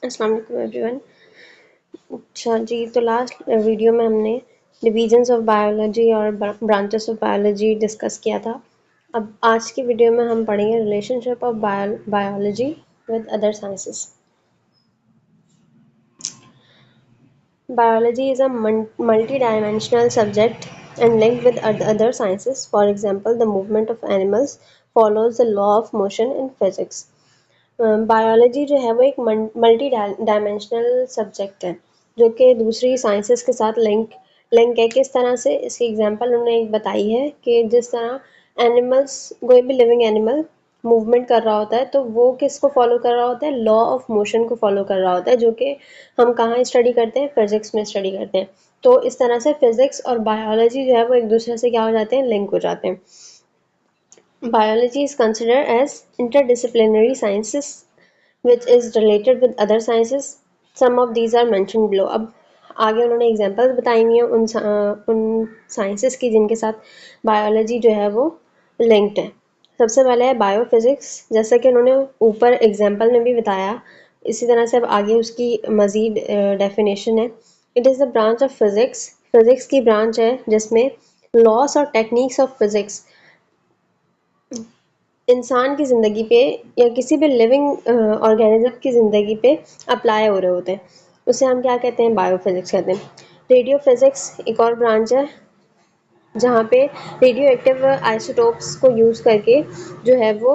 अस्सलाम वालेकुम एवरीवन। अच्छा जी, तो लास्ट वीडियो में हमने डिवीजन्स ऑफ बायोलॉजी और ब्रांचेस ऑफ बायोलॉजी डिस्कस किया था। अब आज की वीडियो में हम पढ़ेंगे relationship of biology with other sciences. Biology is a multi-dimensional subject and linked with other sciences. For example, the movement of animals follows the law of motion in physics. Biology जो है वो एक multi dimensional subject है जो कि दूसरी sciences के साथ लिंक है। किस तरह से, इसकी एग्जांपल उन्होंने एक बताई है कि जिस तरह एनिमल्स, कोई भी लिविंग एनिमल मूवमेंट कर रहा होता है तो वो किसको फॉलो कर रहा होता है, लॉ ऑफ मोशन को फॉलो कर रहा होता है, जो कि हम कहाँ स्टडी करते हैं, फिजिक्स में स्टडी करते हैं। तो इस तरह से फिजिक्स और बायोलॉजी जो है वो एक दूसरे से क्या हो जाते हैं, लिंक हो जाते हैं। Biology is considered as interdisciplinary sciences which is related with other sciences. Some of these are mentioned below. अब आगे उन्होंने एग्जांपल्स बताएंगे उन साइंसेस की जिनके साथ बायोलॉजी जो है वो लिंक्ड है। सबसे पहले है बायोफिजिक्स, जैसा कि उन्होंने ऊपर एग्जांपल में भी बताया, इसी तरह से अब आगे उसकी मज़ीद डेफिनेशन है। It is the branch of physics, physics की ब्रांच है जिसमें लॉस और टेक्निक्स ऑफ फिज़िक्स इंसान की ज़िंदगी पे या किसी भी लिविंग ऑर्गेनिज्म की ज़िंदगी पे अप्लाई हो रहे होते हैं, उसे हम क्या कहते हैं, बायोफिजिक्स कहते हैं। रेडियो फिजिक्स एक और ब्रांच है जहाँ पे रेडियो एक्टिव आइसोटोप्स को यूज़ करके जो है वो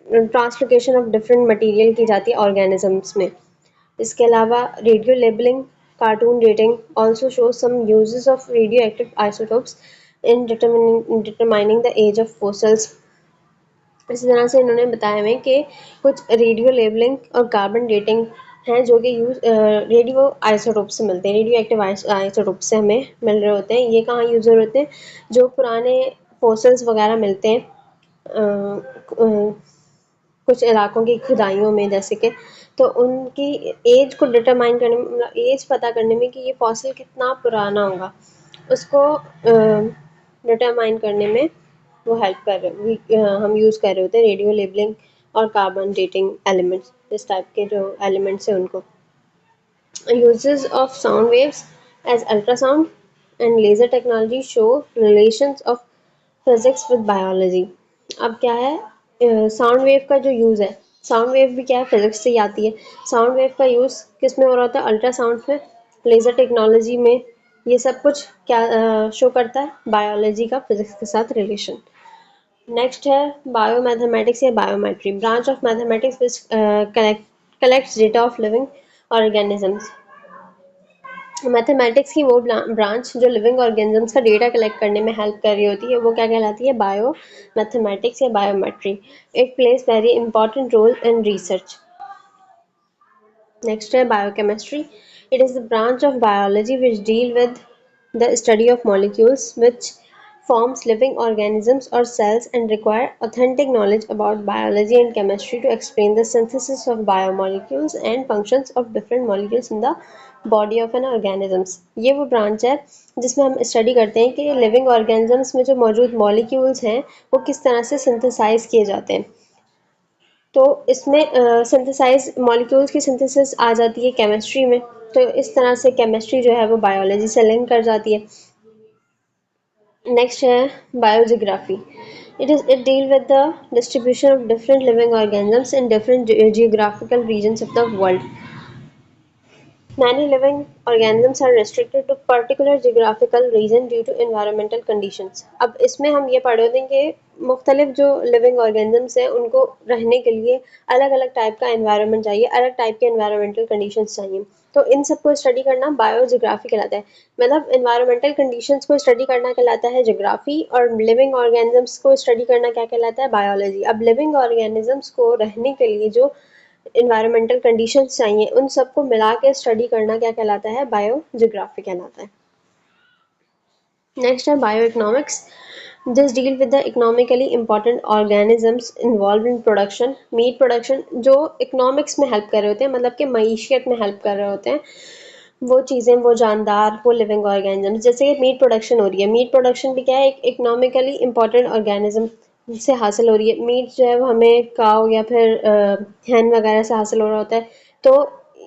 ट्रांसलोकेशन ऑफ डिफरेंट मटेरियल की जाती है ऑर्गेनिजम्स में। इसके अलावा radio labelling, carbon dating also show some uses of radio active isotopes in determining the age of fossils. इसी तरह से इन्होंने बताया हुए कि कुछ रेडियो लेबलिंग और कार्बन डेटिंग हैं जो कि यूज रेडियो आइसोटोप से मिलते हैं, रेडियो एक्टिव आइसोटोप से हमें मिल रहे होते हैं। ये कहाँ यूज हो रहे होते हैं, जो पुराने फोसल्स वगैरह मिलते हैं कुछ इलाकों की खुदाइयों में, जैसे कि तो उनकी एज को डिटरमाइन करने में, मतलब एज पता करने में कि ये फॉसिल कितना पुराना होगा, उसको डिटरमाइन करने में वो हेल्प कर रहे हम यूज़ कर रहे होते हैं रेडियो लेबलिंग और कार्बन डेटिंग एलिमेंट्स, इस टाइप के जो एलिमेंट्स हैं उनको। Uses of sound waves as ultrasound and laser technology show relations of physics with biology. अब क्या है, साउंड वेव का जो यूज़ है, साउंड वेव भी क्या है, फिजिक्स से ही आती है। साउंड वेव का यूज़ किस में हो रहा होता है, अल्ट्रासाउंड में, लेज़र टेक्नोलॉजी में। ये सब कुछ क्या शो करता है, बायोलॉजी का फिजिक्स के साथ रिलेशन। नेक्स्ट है बायोमैथमेटिक्स या biometry, branch of mathematics which collects data of living organisms. Mathematics की वो ब्रांच जो लिविंग ऑर्गेनिजम्स का डेटा कलेक्ट करने में हेल्प कर रही होती है, वो क्या कहलाती है, बायो मैथमेटिक्स या biometry. It plays very important role in research. Next है biochemistry, it is the branch of biology which deal with the study of molecules which forms living organisms or cells and require authentic knowledge about biology and chemistry to explain the synthesis of biomolecules and functions of different molecules in the body of an organisms। ये वो branch है जिसमें हम study करते हैं कि living organisms में जो मौजूद मॉलिक्यूल्स हैं वो किस तरह से सिंथेसाइज किए जाते हैं। तो इसमें सिंथेसाइज मॉलिक्यूल्स की सिंथेसिस आ जाती है केमिस्ट्री में, तो इस तरह से केमिस्ट्री जो है वो बायोलॉजी से लिंक कर जाती है। नेक्स्ट है biogeography, it deal with the distribution of different living organisms in different geographical regions of the world. Many living organisms are restricted to particular geographical region due to environmental conditions। अब इसमें हम ये पढ़ रहे थे कि मुख्तलिफ जो लिविंग ऑर्गेनिजम्स हैं उनको रहने के लिए अलग अलग टाइप का एनवायरनमेंट चाहिए, अलग टाइप के एनवायरमेंटल कंडीशंस चाहिए। तो इन सबको स्टडी करना बायोजियोग्राफी कहलाता है, मतलब एनवायरमेंटल कंडीशंस को स्टडी करना कहलाता है जियोग्राफी, और लिविंग ऑर्गेनिजम्स को स्टडी करना क्या कहलाता है, बायोलॉजी। अब लिविंग ऑर्गेनिजम्स को रहने के लिए जो इन्वायरमेंटल कंडीशंस चाहिए उन सबको मिला के स्टडी करना क्या कहलाता है, बायोजियोग्राफी कहलाता है। नेक्स्ट है bio economics, this deal with the economically important organisms involve in production, meat production, जो इकोनॉमिक्स में हेल्प कर रहे होते हैं, मतलब कि मईशियत में हेल्प कर रहे होते हैं, वो चीज़ें, वो जानदार, वो लिविंग ऑर्गेनिजम्स। जैसे कि मीट प्रोडक्शन हो रही है, मीट प्रोडक्शन भी क्या है, एक इकोनॉमिकली इंपॉर्टेंट ऑर्गेनिज्म से हासिल हो रही है, मीट जो है वो हमें काऊ या फिर हैन वगैरह से हासिल हो रहा होता है। तो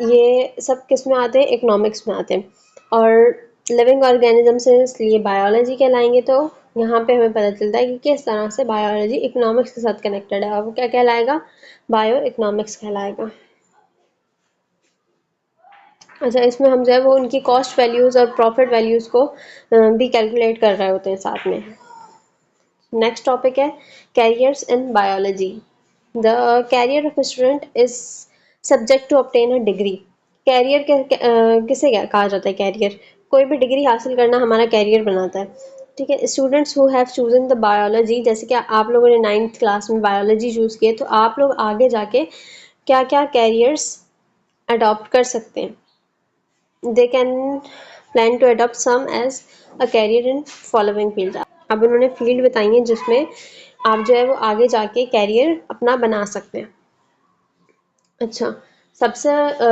ये सब किस में आते हैं, इकोनॉमिक्स में आते हैं। और लिविंग ऑर्गेनिज्म से इसलिए बायोलॉजी कहलाएंगे। तो यहाँ पे हमें पता चलता है कि किस तरह से बायोलॉजी इकोनॉमिक्स के साथ कनेक्टेड है, और वो क्या कहलाएगा, बायो इकोनॉमिक्स कहलाएगा। अच्छा, इसमें हम जो है वो उनकी कॉस्ट वैल्यूज़ और प्रॉफिट वैल्यूज़ को भी कैलकुलेट कर रहे होते हैं साथ में। नेक्स्ट टॉपिक है careers in biology. The career of a student is subject to obtain a degree। Career किसे कहा जाता है, कैरियर कोई भी डिग्री हासिल करना हमारा कैरियर बनाता है। ठीक है, students who have chosen the biology, जैसे कि आप लोगों ने 9th क्लास में बायोलॉजी चूज़ किए, तो आप लोग आगे जाके क्या क्या कैरियर्स अडॉप्ट कर सकते हैं। They can plan to adopt some as a career in following field. अब उन्होंने फील्ड बताई है जिसमें आप जो है वो आगे जाके कैरियर अपना बना सकते हैं। अच्छा, सबसे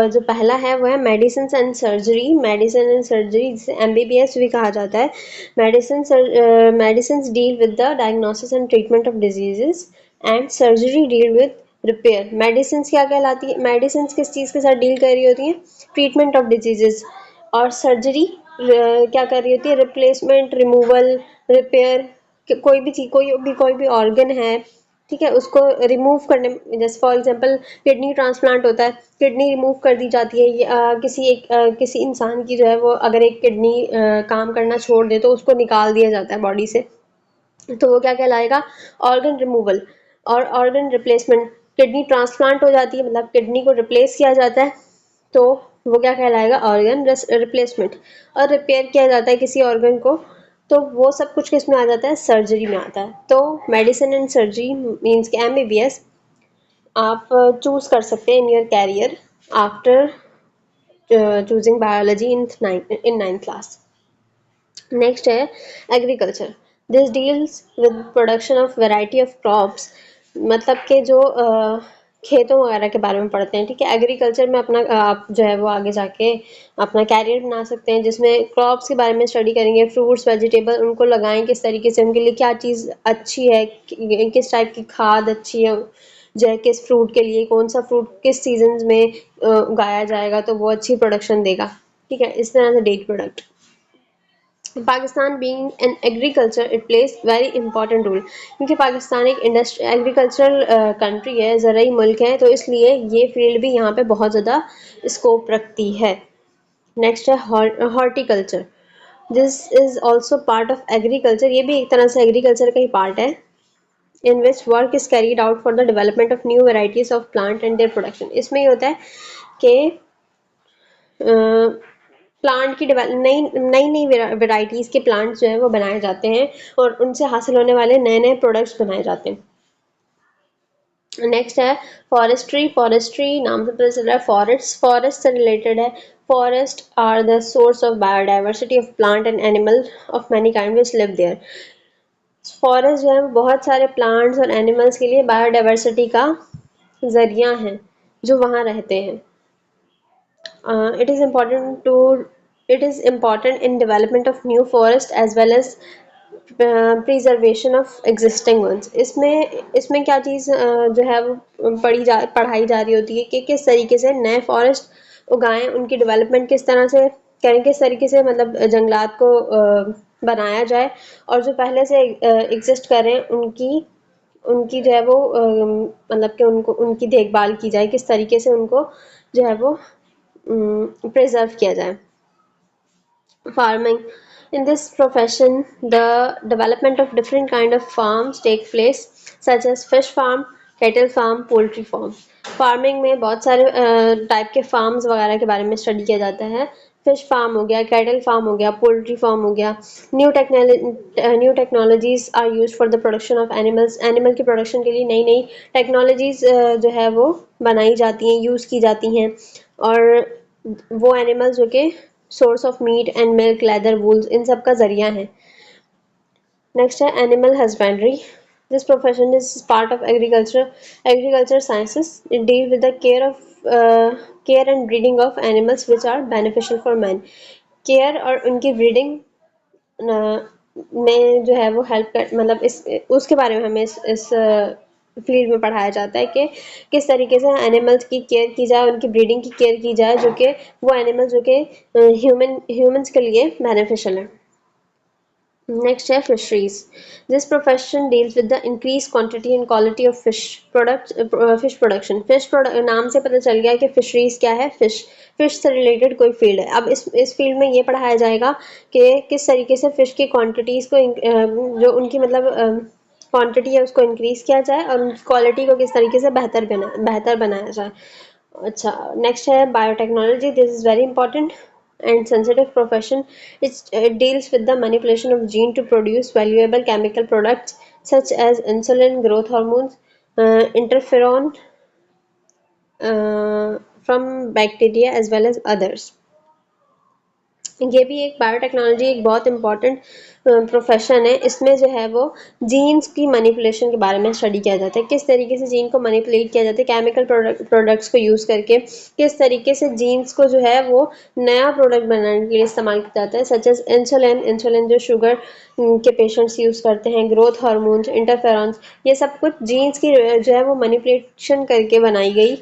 जो पहला है वो है medicine and surgery. Medicine and surgery जिसे एमबीबीएस भी कहा जाता है। Medicine deal with the diagnosis and treatment of diseases, and surgery deal with repair. Medicine क्या कहलाती है, मेडिसिन किस चीज़ के साथ डील कर रही होती हैं, ट्रीटमेंट ऑफ डिजीजेस। और सर्जरी क्या कर रही होती है, रिप्लेसमेंट, रिमूवल, रिपेयर। कोई भी ऑर्गन है, ठीक है, उसको रिमूव करने, जैसे फॉर एग्जांपल किडनी ट्रांसप्लांट होता है, किडनी रिमूव कर दी जाती है। किसी इंसान की जो है वो अगर एक किडनी काम करना छोड़ दे तो उसको निकाल दिया जाता है बॉडी से, तो वो क्या कहलाएगा, ऑर्गन रिमूवल। और ऑर्गन रिप्लेसमेंट, किडनी ट्रांसप्लांट हो जाती है, मतलब किडनी को रिप्लेस किया जाता है, तो वो क्या कहलाएगा, ऑर्गन रिप्लेसमेंट। और रिपेयर किया जाता है किसी ऑर्गन को, तो वो सब कुछ किस में आ जाता है, सर्जरी में आता है। तो मेडिसिन एंड सर्जरी मीन्स के एमबीबीएस आप चूज कर सकते हैं in your career after choosing biology in 9th class. Next है agriculture. This deals with production of variety of crops. मतलब कि जो खेतों वगैरह के बारे में पढ़ते हैं। ठीक है, एग्रीकल्चर में अपना आप जो है वो आगे जाके अपना कैरियर बना सकते हैं, जिसमें क्रॉप्स के बारे में स्टडी करेंगे, फ्रूट्स वेजिटेबल उनको लगाएं किस तरीके से, उनके लिए क्या चीज़ अच्छी है, किस टाइप की खाद अच्छी है, जो है किस फ्रूट के लिए, कौन सा फ्रूट किस सीजन में उगाया जाएगा तो वो अच्छी प्रोडक्शन देगा। ठीक है, इस तरह से date product. Pakistan being an agriculture it plays very important role, क्योंकि पाकिस्तान एक इंडस्ट्री एग्रीकल्चरल कंट्री है, ज़रूरी मुल्क है, तो इसलिए ये फील्ड भी यहाँ पे बहुत ज़्यादा स्कोप रखती है। नेक्स्ट है horticulture. This is also part of agriculture. ये भी एक तरह से एग्रीकल्चर का ही पार्ट है, in which work is carried out for the development of new varieties of plant and their production. इसमें ये होता है कि प्लांट की नई नई नई वेराइटीज़ के प्लांट्स जो है वो बनाए जाते हैं, और उनसे हासिल होने वाले नए नए प्रोडक्ट्स बनाए जाते हैं। नेक्स्ट है फॉरेस्ट्री। फॉरेस्ट्री नाम से पता चल रहा है फॉरेस्ट से रिलेटेड है। Forest are the source of biodiversity of plant and animal of many kind which live there. Forest जो है वो बहुत सारे प्लांट्स और एनिमल्स के लिए बायोडाइवर्सिटी का जरिया है जो वहाँ रहते हैं। It is important in development of new forest as well as preservation of existing ones. इसमें क्या चीज़ जो है वो पढ़ाई जा रही होती है कि किस तरीके से नए फॉरेस्ट उगाएं, उनकी डेवलपमेंट किस तरह से करें, किस तरीके से मतलब जंगलात को बनाया जाए, और जो पहले से एग्जिस्ट कर रहे हैं उनकी उनकी जो है वो मतलब कि उनको उनकी देखभाल की जाए, किस तरीके से उनको जो है वो प्रिजर्व किया जाए। Farming. In this profession, the development of different kind of farms take place, such as fish farm, cattle farm, poultry farm. Farming में बहुत सारे टाइप के फार्म्स वगैरह के बारे में स्टडी किया जाता है। फिश फार्म हो गया, कैटल फार्म हो गया, पोल्ट्री फार्म हो गया। New technologies are use for the production of animals. Animal की प्रोडक्शन के लिए नई नई टेक्नोलॉजीज जो है वो बनाई जाती हैं, यूज़ की जाती हैं, और वो एनिमल्स जो कि source of meat and milk, leather, wools, इन सब का जरिया है। नेक्स्ट है animal husbandry. This profession is part of agriculture sciences. It deal with the care and breeding of animals which are beneficial for man. Care और उनकी breeding में जो है वो हेल्प कर, मतलब इस उसके बारे में हमें इस फील्ड में पढ़ाया जाता है कि किस तरीके से एनिमल्स की केयर की जाए, उनकी ब्रीडिंग की केयर की जाए, जो कि वो एनिमल्स जो कि ह्यूमंस के लिए बेनिफिशियल है। नेक्स्ट है fisheries. This profession deals with the increase quantity and quality of fish product, fish production. नाम से पता चल गया कि फिशरीज क्या है, फिश से रिलेटेड कोई फील्ड है। अब इस फील्ड में ये पढ़ाया जाएगा कि किस तरीके से फिश की क्वांटिटीज़ को जो उनकी मतलब क्वांटिटी है उसको इंक्रीज किया जाए और उनकी क्वालिटी को किस तरीके से बेहतर बनाया जाए। अच्छा, नेक्स्ट है biotechnology. This is very important and sensitive profession. It deals with the manipulation of gene to produce valuable chemical products such as insulin, growth hormones, interferon from bacteria as well as others. ये भी एक biotechnology एक बहुत important profession है। इसमें जो है वो जीन्स की मैनिपुलेशन के बारे में स्टडी किया जाता है, किस तरीके से जीन को मैनिपुलेट किया जाता है केमिकल प्रोडक्ट्स को यूज़ करके, किस तरीके से जीन्स को जो है वो नया प्रोडक्ट बनाने के लिए इस्तेमाल किया जाता है, सच एज इंसुलिन जो शुगर के पेशेंट्स यूज़ करते हैं, ग्रोथ हार्मोन्स, इंटरफेरॉन्स, ये सब कुछ जीन्स की जो है वो मैनिपुलेशन करके बनाई गई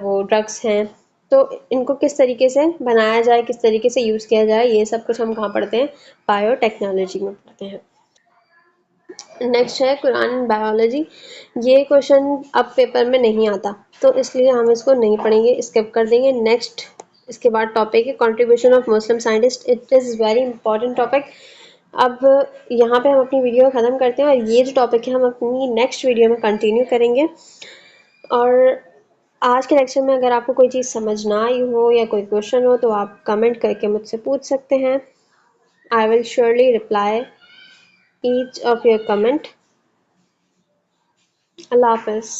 वो ड्रग्स हैं। तो इनको किस तरीके से बनाया जाए, किस तरीके से यूज़ किया जाए, ये सब कुछ हम कहाँ पढ़ते हैं, बायोटेक्नोलॉजी में पढ़ते हैं। नेक्स्ट है कुरान बायोलॉजी। ये क्वेश्चन अब पेपर में नहीं आता, तो इसलिए हम इसको नहीं पढ़ेंगे, स्किप कर देंगे। नेक्स्ट इसके बाद टॉपिक है contribution of Muslim scientist. It is very important topic. अब यहाँ पे हम अपनी वीडियो ख़त्म करते हैं और ये जो टॉपिक है हम अपनी नेक्स्ट वीडियो में कंटिन्यू करेंगे। और आज के लेक्चर में अगर आपको कोई चीज़ समझ ना आई हो या कोई क्वेश्चन हो तो आप कमेंट करके मुझसे पूछ सकते हैं। I will surely reply each of your comment. अल्लाह हाफ़िज़।